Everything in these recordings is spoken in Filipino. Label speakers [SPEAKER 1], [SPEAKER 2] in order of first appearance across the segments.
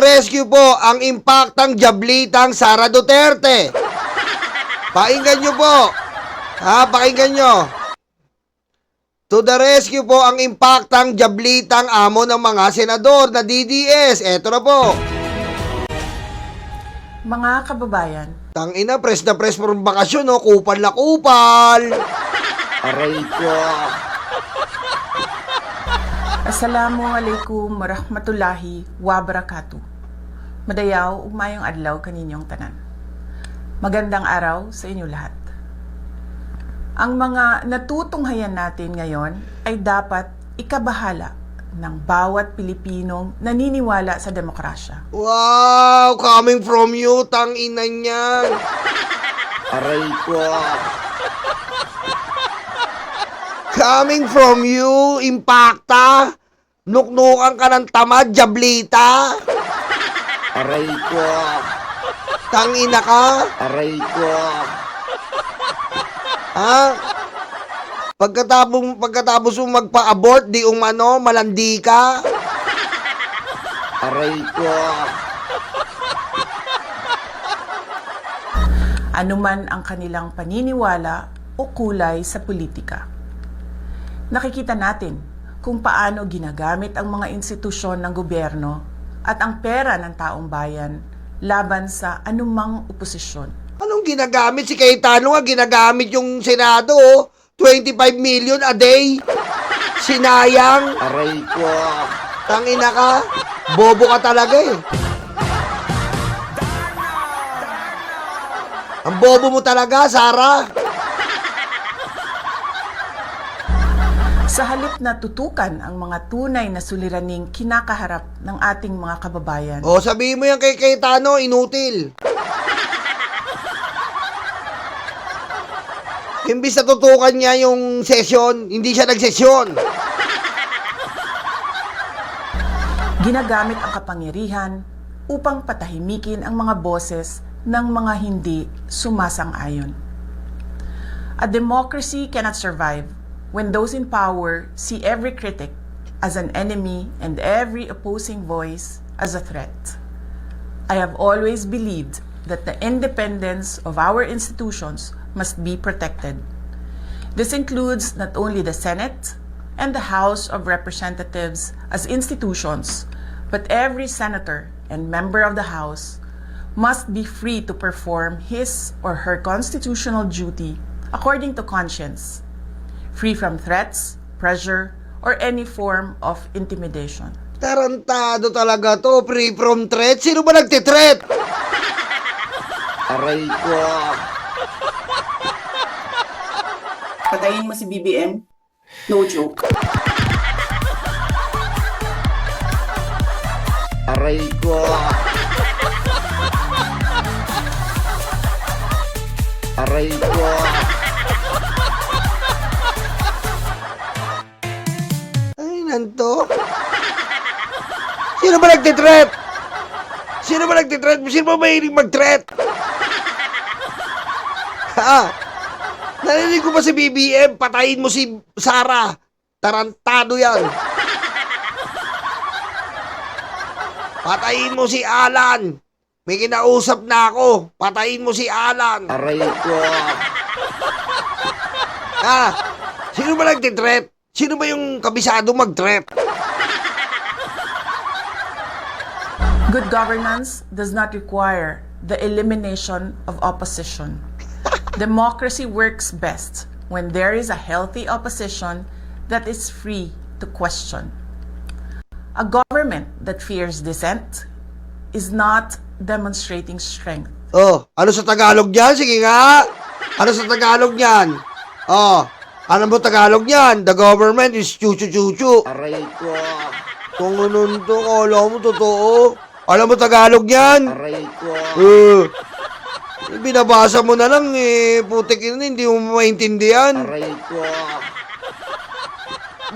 [SPEAKER 1] the rescue po ang impaktang jablitang Sara Duterte. Pakinggan nyo po. Pakinggan nyo. To the rescue po ang impaktang jablitang amo ng mga senador na DDS. Eto na po.
[SPEAKER 2] Mga kababayan,
[SPEAKER 1] Tangina, press na press for bakasyon, no? Kupal na kupal. Aray ko.
[SPEAKER 2] Assalamualaikum warahmatullahi wabarakatuh. Madayaw, ugmayong adlaw kaninyong tanan. Magandang araw sa inyo lahat. Ang mga natutunghayan natin ngayon ay dapat ikabahala ng bawat Pilipinong naniniwala sa demokrasya.
[SPEAKER 1] Wow, coming from you, tangina niyan. Aray ko. Coming from you, impacta. Nuknukan ka ng tamad, jablita. Aray ko. Tangina ka. Aray ko. Pagkatapos mo magpa-abort, di umano, malandi ka. Aray ko.
[SPEAKER 2] Anuman ang kanilang paniniwala o kulay sa politika. Nakikita natin kung paano ginagamit ang mga institusyon ng gobyerno at ang pera ng taong bayan laban sa anumang oposisyon.
[SPEAKER 1] Anong ginagamit? Si Cayetano nga ginagamit yung Senado, 25 million a day. Sinayang. Aray ko. Tangina ka. Bobo ka talaga eh. Ang bobo mo talaga, Sara.
[SPEAKER 2] Sa halip na tutukan ang mga tunay na suliraning kinakaharap ng ating mga kababayan.
[SPEAKER 1] O, sabihin mo yan kay Cayetano, inutil. Imbis na tutukan niya yung session, hindi siya nagsesyon.
[SPEAKER 2] Ginagamit ang kapangyarihan upang patahimikin ang mga boses ng mga hindi sumasang-ayon. A democracy cannot survive when those in power see every critic as an enemy and every opposing voice as a threat. I have always believed that the independence of our institutions must be protected. This includes not only the Senate and the House of Representatives as institutions, but every senator and member of the House must be free to perform his or her constitutional duty according to conscience, free from threats, pressure, or any form of intimidation.
[SPEAKER 1] Tarantado talaga to, free from threat. Sino ba nagtitreat? Aray ko.
[SPEAKER 3] Patayin mo si BBM? No joke.
[SPEAKER 1] Aray ko. Aray ko. Ay, nanto. Sino ba nagtitreat? Sino ba nagtitreat? Sino ba mahilig mag-threat? Narinig ko ba si BBM? Patayin mo si Sara. Tarantado yan. Patayin mo si Alan. May kinausap na ako. Patayin mo si Alan. Aray ko. Sino ba nagtitreat? Sino ba yung kabisado mag-threat?
[SPEAKER 2] Good governance does not require the elimination of opposition. Democracy works best when there is a healthy opposition that is free to question. A government that fears dissent is not demonstrating strength.
[SPEAKER 1] Oh, ano sa Tagalog niyan? Sige nga. Ano sa Tagalog niyan? Oh, ano mo Tagalog niyan? The government is chuchu-chuchu. Aray ko. Kung ano to, kala mo totoo. Alam mo Tagalog niyan? Aray ko. Binabasa mo na lang eh. Putik yun, hindi mo maintindihan. Aray ko.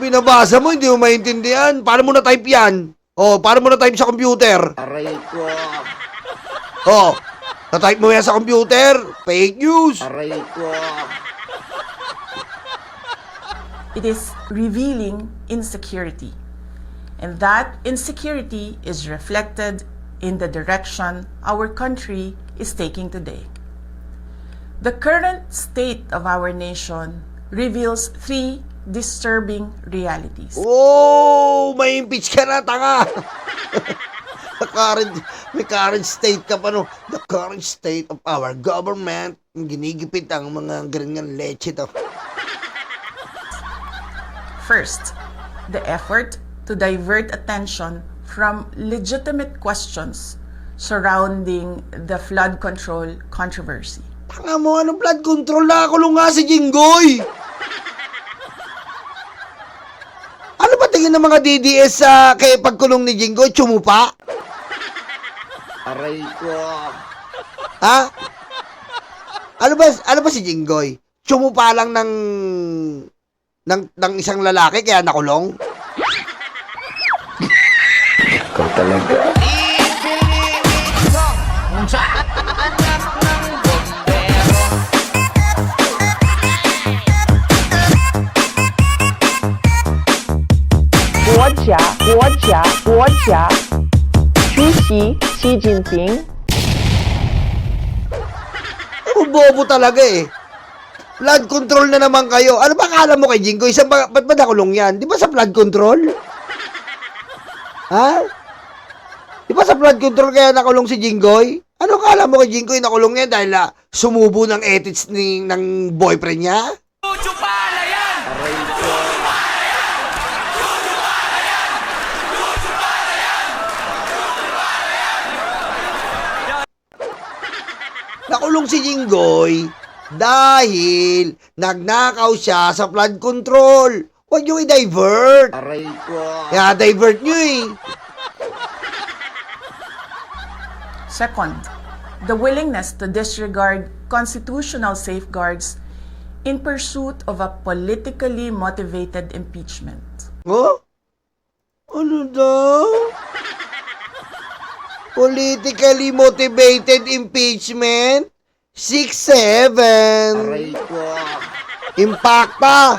[SPEAKER 1] Binabasa mo, hindi mo maintindihan. Paano mo na-type yan? Oh, paano mo na-type sa computer? Aray ko. Oh, na-type mo yan sa computer? Fake news. Aray ko.
[SPEAKER 2] It is revealing insecurity. And that insecurity is reflected in the direction our country is taking today. The current state of our nation reveals three disturbing realities.
[SPEAKER 1] Oh, may impeach ka na, tanga. May current state ka pa, no? The current state of our government. Ginigipit ang mga ganyan leche to.
[SPEAKER 2] First, the effort to divert attention from legitimate questions surrounding the flood control controversy.
[SPEAKER 1] Tanga mo, anong blood control? Nakakulong nga si Jinggoy. Ano ba tingin ng mga DDS sa kay pagkulong ni Jinggoy? Tsumupa?
[SPEAKER 4] Aray ko.
[SPEAKER 1] Ha? Ano ba si Jinggoy? Tsumupa lang ng isang lalaki kaya nakulong?
[SPEAKER 4] Ikaw talaga.
[SPEAKER 5] Quốc gia, Chủ席Xi Jinping
[SPEAKER 1] Bobo talaga eh. Flood control na naman kayo. Ano ba akala mo kay Jinggoy? Ba't ba nakulong yan? Di ba sa flood control? Ha? Di ba sa flood control kaya nakulong si Jinggoy? Ano akala mo kay Jinggoy nakulong yan dahil sumubo ng ethics ng boyfriend niya?
[SPEAKER 4] Aray ko.
[SPEAKER 1] Nakulong si Jinggoy dahil nagnakaw siya sa flood control. Huwag nyo i-divert.
[SPEAKER 4] Aray ko.
[SPEAKER 1] Kaya divert nyo eh.
[SPEAKER 2] Second, the willingness to disregard constitutional safeguards in pursuit of a politically motivated impeachment.
[SPEAKER 1] Oh? Ano daw? Politically motivated impeachment? 6-7.
[SPEAKER 4] Aray ko.
[SPEAKER 1] Impacta.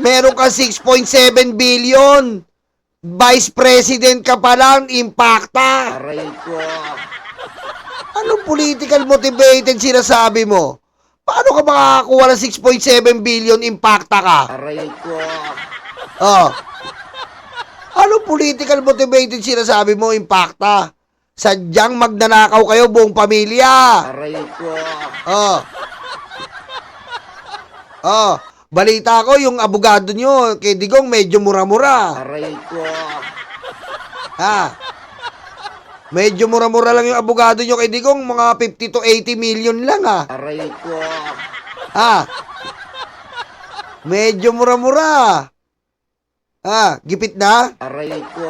[SPEAKER 1] Meron ka 6.7 billion. Vice President ka pa lang, impacta.
[SPEAKER 4] Aray ko.
[SPEAKER 1] Anong political motivated sinasabi mo? Paano ka makakakuha ng 6.7 billion impacta ka?
[SPEAKER 4] Aray ko.
[SPEAKER 1] Oh. Anong political motivated sinasabi mo impacta? Sadyang magnanakaw kayo buong pamilya.
[SPEAKER 4] Aray ko.
[SPEAKER 1] Oh. Oh. Balita ko yung abogado nyo kay Digong medyo mura-mura.
[SPEAKER 4] Aray ko.
[SPEAKER 1] Ha? Medyo mura-mura lang yung abogado nyo kay Digong, mga 50 to 80 million lang ha.
[SPEAKER 4] Aray ko.
[SPEAKER 1] Ha? Medyo mura-mura. Ha? Gipit na?
[SPEAKER 4] Aray ko.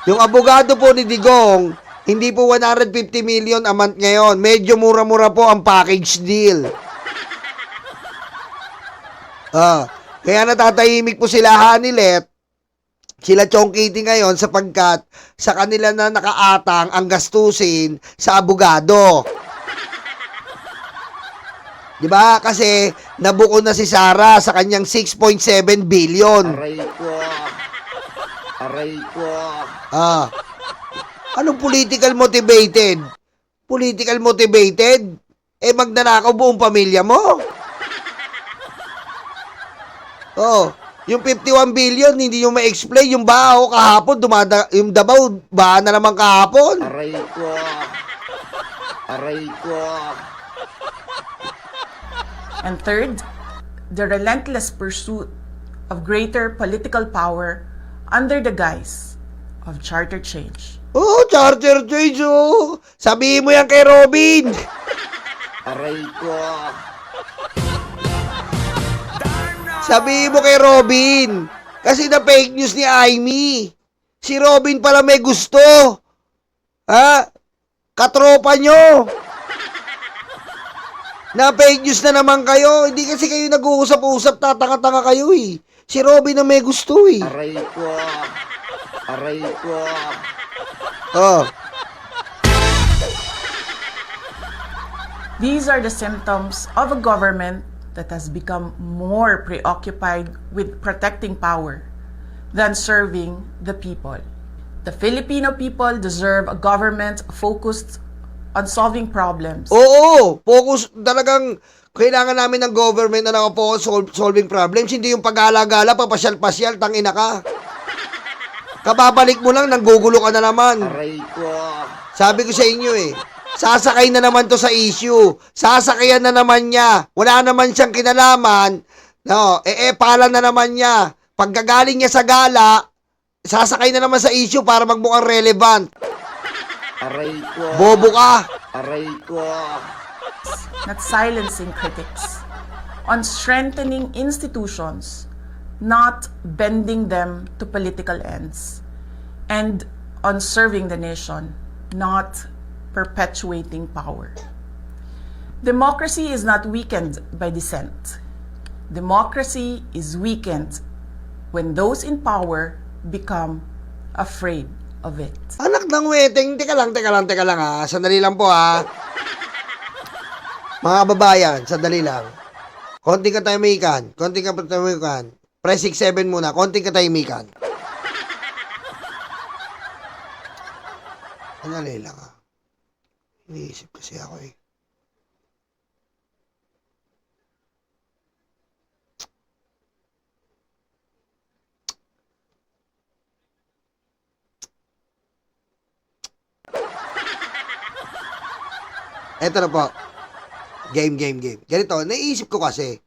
[SPEAKER 1] Yung abogado po ni Digong, hindi po 150 million a month ngayon. Medyo mura-mura po ang package deal. Kaya natatahimik po sila Hanilet, sila Chong Kitty ngayon sapagkat sa kanila na nakaatang ang gastusin sa abogado. Diba? Kasi nabuko na si Sara sa kanyang 6.7 billion.
[SPEAKER 4] Aray ko. Aray ko.
[SPEAKER 1] Anong political motivated? Political motivated? Magnanakaw buong pamilya mo? Yung 51 billion, hindi nyo ma-explain. Yung baho kahapon, yung Davao, baha na naman kahapon.
[SPEAKER 4] Aray ko. Aray ko.
[SPEAKER 2] And third, the relentless pursuit of greater political power under the guise of charter change.
[SPEAKER 1] Charter change, Sabihin mo yan kay Robin.
[SPEAKER 4] Aray ko.
[SPEAKER 1] Sabihin mo kay Robin. Kasi na fake news ni Aimee. Si Robin pala may gusto. Ha? Katropa nyo. Na fake news na naman kayo. Hindi kasi kayo nag-uusap-usap. Tatanga-tanga kayo eh. Si Robin na may gusto eh.
[SPEAKER 4] Aray ko. Aray ko.
[SPEAKER 2] These are the symptoms of a government that has become more preoccupied with protecting power than serving the people. The Filipino people deserve a government focused on solving problems.
[SPEAKER 1] Oo, focus talagang kailangan namin ng government na nakapokus solving problems, hindi yung pag-gala-gala, papasyal-pasyal, tangina ka. Kababalik mo lang, nanggugulo ka na naman.
[SPEAKER 4] Aray ko.
[SPEAKER 1] Sabi ko sa inyo eh, sasakay na naman to sa issue. Sasakayan na naman niya. Wala naman siyang kinalaman. No, pala na naman niya. Pagkagaling niya sa gala, sasakay na naman sa issue para magmukhang relevant.
[SPEAKER 4] Aray ko.
[SPEAKER 1] Bobo ka.
[SPEAKER 4] Aray ko.
[SPEAKER 2] Not silencing critics, on strengthening institutions, not bending them to political ends, and on serving the nation, not perpetuating power. Democracy is not weakened by dissent. Democracy is weakened when those in power become afraid of it.
[SPEAKER 1] Anak ng weteng, teka lang ha. Sandali lang po ha. Mga kababayan, sandali lang. Konting katahimikan. Press 6-7 muna. Konting katahimikan. Sandali lang ha. Iniisip kasi ako eh. Eto na po. Game. Ganito, naisip ko kasi,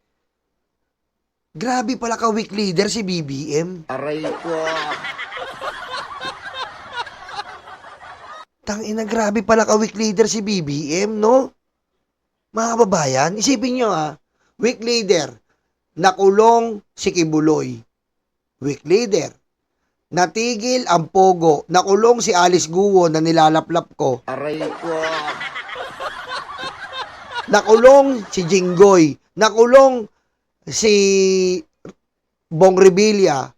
[SPEAKER 1] grabe pala ka weak leader si BBM.
[SPEAKER 4] Aray ko.
[SPEAKER 1] Tangina, grabe pala ka weak leader si BBM, no? Mga kababayan, isipin nyo weak leader, nakulong si Kibuloy. Weak leader, natigil ang Pogo, nakulong si Alice Guo na nilalaplap ko.
[SPEAKER 4] Aray ko.
[SPEAKER 1] Nakulong si Jinggoy. Nakulong si Bong Revilla.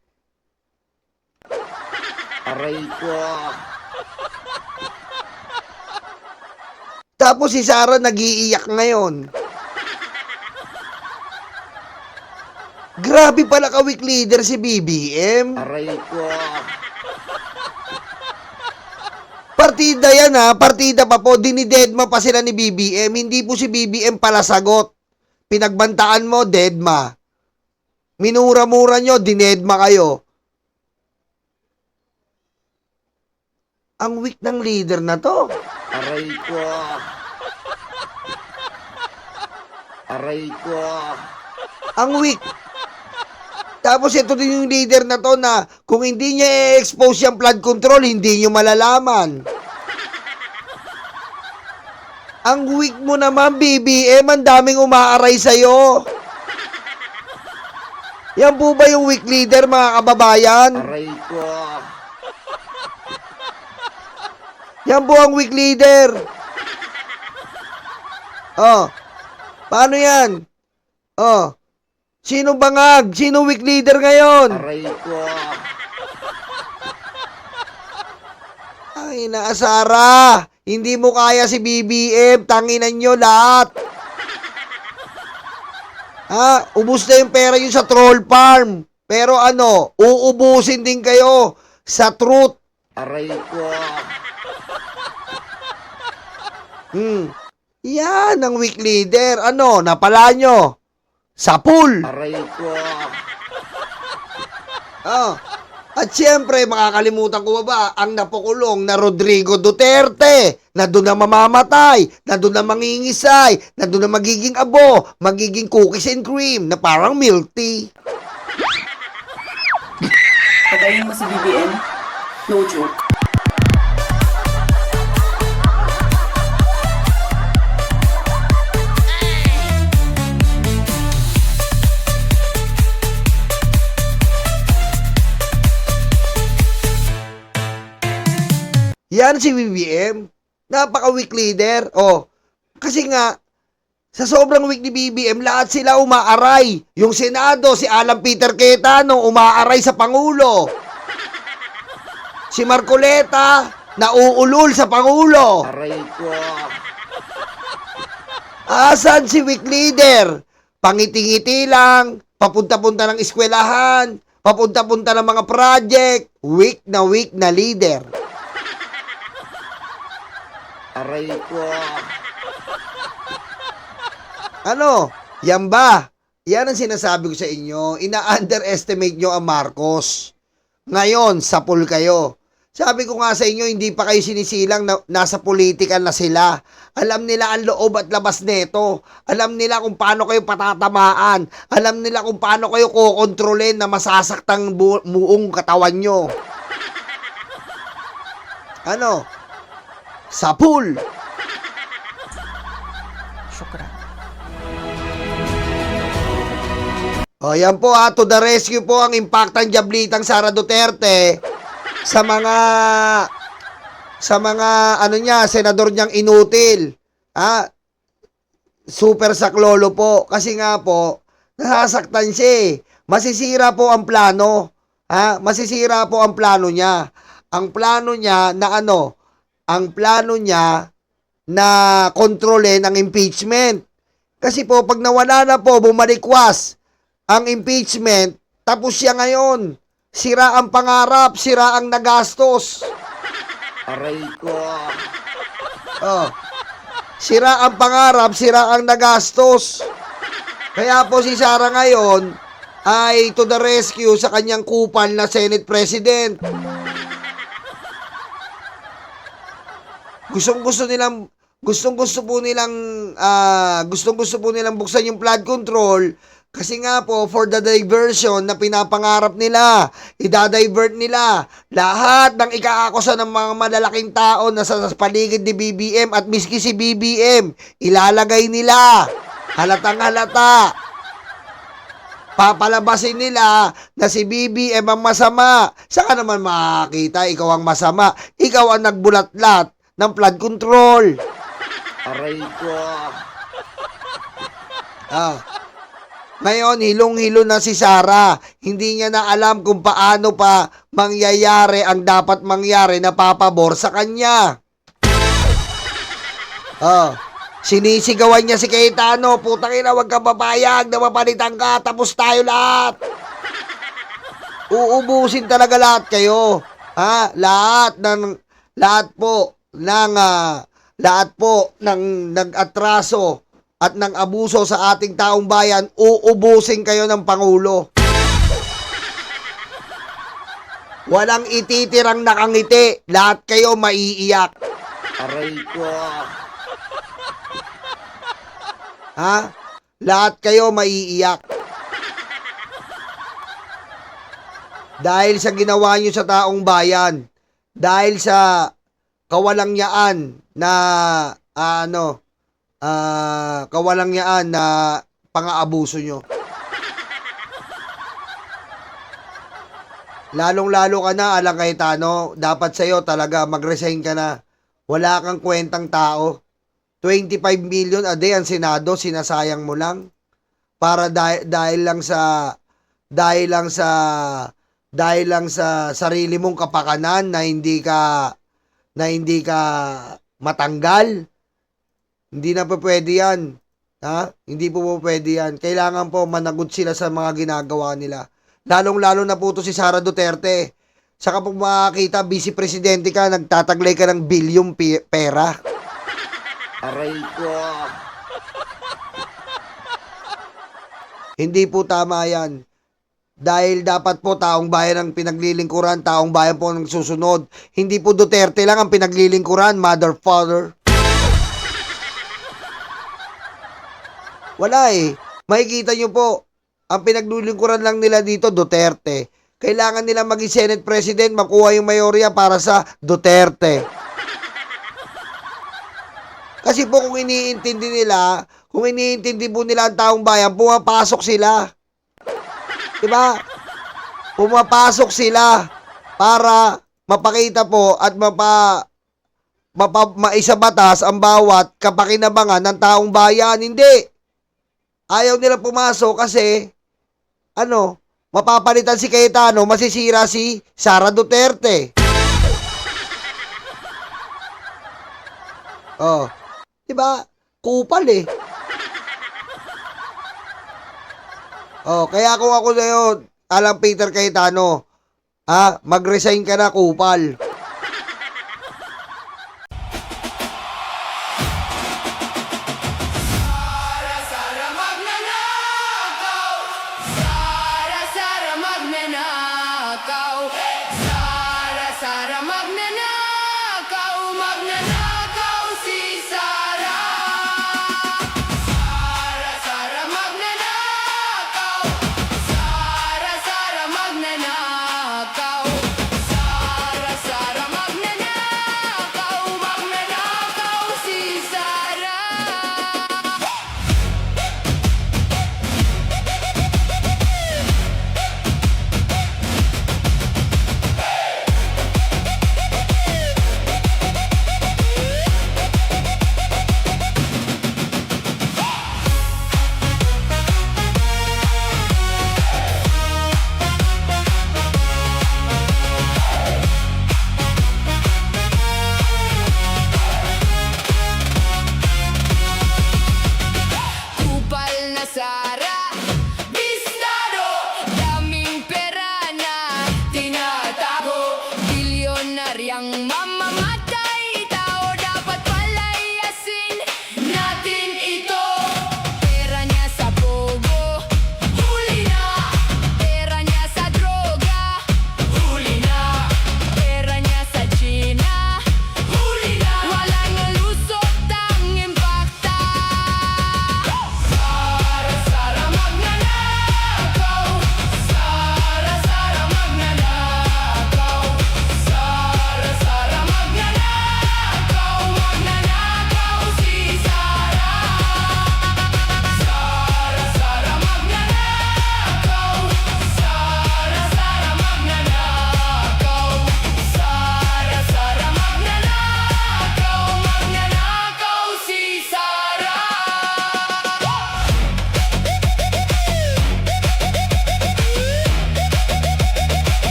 [SPEAKER 4] Aray ko.
[SPEAKER 1] Tapos si Sara nag-iiyak ngayon. Grabe pala ka weak leader si BBM.
[SPEAKER 4] Aray ko.
[SPEAKER 1] Partida yan partida pa po, dinidedma pa sila ni BBM, hindi po si BBM pala sagot. Pinagbantaan mo, dedma. Minura-mura nyo, dinedma kayo. Ang weak ng leader na to.
[SPEAKER 4] Aray ko. Aray ko.
[SPEAKER 1] Ang weak. Tapos ito din yung leader na to na kung hindi niya i-expose yung flood control, hindi niyo malalaman. Ang weak mo naman, BBM, ang daming umaaray sa'yo. Yan po ba yung weak leader, mga kababayan?
[SPEAKER 4] Aray ko.
[SPEAKER 1] Yan po ang weak leader. Oh, paano yan? Oh, sino bangag? Sino weak leader ngayon?
[SPEAKER 4] Aray ko.
[SPEAKER 1] Ay, naasara. Hindi mo kaya si BBM. Tanginan nyo lahat. Ubus na yung pera yun sa troll farm. Pero uubusin din kayo sa truth.
[SPEAKER 4] Aray ko.
[SPEAKER 1] Yan ang weak leader. Napala nyo? Sa pool.
[SPEAKER 4] Aray ko.
[SPEAKER 1] At siyempre, makakalimutan ko ba ang napakulong na Rodrigo Duterte na doon na mamamatay, na doon na mangingisay, na doon na magiging abo, magiging cookies and cream na parang milk tea.
[SPEAKER 3] Patayin mo si BBM? No joke.
[SPEAKER 1] Yan si BBM. Napaka-weak leader. Kasi nga, sa sobrang weak ni BBM, lahat sila umaaray. Yung Senado, si Alan Peter Cayetano, umaaray sa Pangulo. Si Marcoleta, nauulol sa Pangulo.
[SPEAKER 4] Aray ko.
[SPEAKER 1] Asan si weak leader? Pangiti-ngiti lang, papunta-punta ng eskwelahan, papunta-punta ng mga project, weak na leader.
[SPEAKER 4] Aray ko.
[SPEAKER 1] Ano? Yan ba? Yan ang sinasabi ko sa inyo. Ina-underestimate nyo ang Marcos. Ngayon, sapul kayo. Sabi ko nga sa inyo, hindi pa kayo sinisilang na nasa politika na sila. Alam nila ang loob at labas nito. Alam nila kung paano kayo patatamaan. Alam nila kung paano kayo kukontrolin na masasaktang buong katawan nyo. Ano? Sapul.
[SPEAKER 2] Syukran.
[SPEAKER 1] O yan po to the rescue po ang impaktang Diablitang Sara Duterte sa mga ano niya, senador niyang inutil. Super saklolo po kasi nga po nasasaktan siya eh. Masisira po ang plano. Masisira po ang plano niya. Ang plano niya na ano? Ang plano niya na kontrolin ang impeachment. Kasi po pag nawala na po, bumalikwas ang impeachment, tapos siya ngayon. Sira ang pangarap, sira ang nagastos.
[SPEAKER 4] Aray ko.
[SPEAKER 1] Sira ang pangarap, sira ang nagastos. Kaya po si Sara ngayon ay to the rescue sa kanyang kupal na Senate President. Gustong-gusto po nilang buksan yung flood control. Kasi nga po, for the diversion na pinapangarap nila, idadivert nila lahat ng ikaakusa ng mga malalaking tao na sa paligid ni BBM at miski si BBM, ilalagay nila. Halatang halata. Papalabasin nila na si BBM ang masama. Saan ka naman makakita ikaw ang masama? Ikaw ang nagbulatlat ng flood control.
[SPEAKER 4] Aray ko.
[SPEAKER 1] Ngayon, hilong-hilo na si Sara. Hindi niya na alam kung paano pa mangyayari ang dapat mangyari na papabor sa kanya. Sinisigawan niya si Cayetano, putang ina, wag ka papayag na mapalitan ka, tapos tayo lahat. Uubusin talaga lahat kayo. Lahat po ng nag-atraso at ng abuso sa ating taong bayan, uubusin kayo ng Pangulo. Walang ititirang nakangiti. Lahat kayo maiiyak.
[SPEAKER 4] Aray ko.
[SPEAKER 1] Lahat kayo maiiyak. Dahil sa ginawa nyo sa taong bayan. Dahil sa kawalangyaan na kawalangyaan na pang-aabuso nyo. Lalong-lalo ka na, Alang Cayetano, dapat sa'yo talaga mag-resign ka na. Wala kang kwentang tao. 25 million a day ang Senado, sinasayang mo lang. Para dahil lang sa sarili mong kapakanan na hindi ka matanggal. Hindi na po pwede yan. Hindi po pwede yan. Kailangan po managot sila sa mga ginagawa nila. Lalong-lalo na po to si Sara Duterte. Saka po makakita, vice presidente ka, nagtataglay ka ng bilyong pera.
[SPEAKER 4] Aray ko.
[SPEAKER 1] Hindi po tama yan. Dahil dapat po taong bayan ang pinaglilingkuran, taong bayan po ang susunod. Hindi po Duterte lang ang pinaglilingkuran, mother, father. Wala eh. Makikita nyo po, ang pinaglilingkuran lang nila dito, Duterte. Kailangan nila maging Senate President, makuha yung mayorya para sa Duterte. Kasi po kung iniintindi po nila ang taong bayan, pumapasok sila. Diba? Pumapasok sila para mapakita po at maisabatas ang bawat kapakinabangan ng taong bayan. Hindi. Ayaw nila pumasok kasi mapapalitan si Cayetano, masisira si Sara Duterte. Diba? Kupal eh. Kaya kung ako Alang Peter Cayetano, mag-resign ka na, kupal.